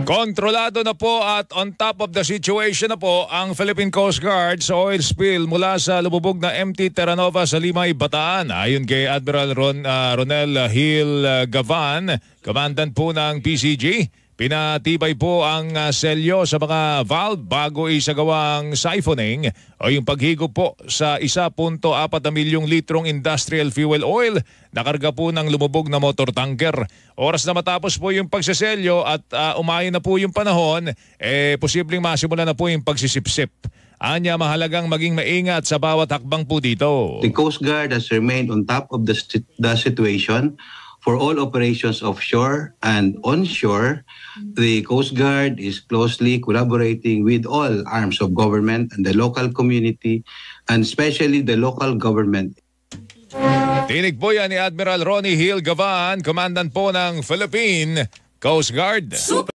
Kontrolado na po at on top of the situation na po ang Philippine Coast Guard sa oil spill mula sa lumubog na MT Terra Nova sa Limay, Bataan. Ayon kay Admiral Ronel Hill Gavan, Commandant po ng PCG, pinatibay po ang selyo sa mga valve bago isagawang siphoning o yung paghigop po sa 1.4 milyong litrong industrial fuel oil na karga po ng lumubog na motor tanker. Oras na matapos po yung pagseselyo at umayon na po yung panahon, posibleng masimula na po yung pagsisipsip. Anya, mahalagang maging maingat sa bawat hakbang po dito. The Coast Guard has remained on top of the situation. For all operations offshore and onshore, the Coast Guard is closely collaborating with all arms of government and the local community, and especially the local government. Tinig po yan ni Admiral Ronnie Hill Gavan, Commandant po ng Philippine Coast Guard.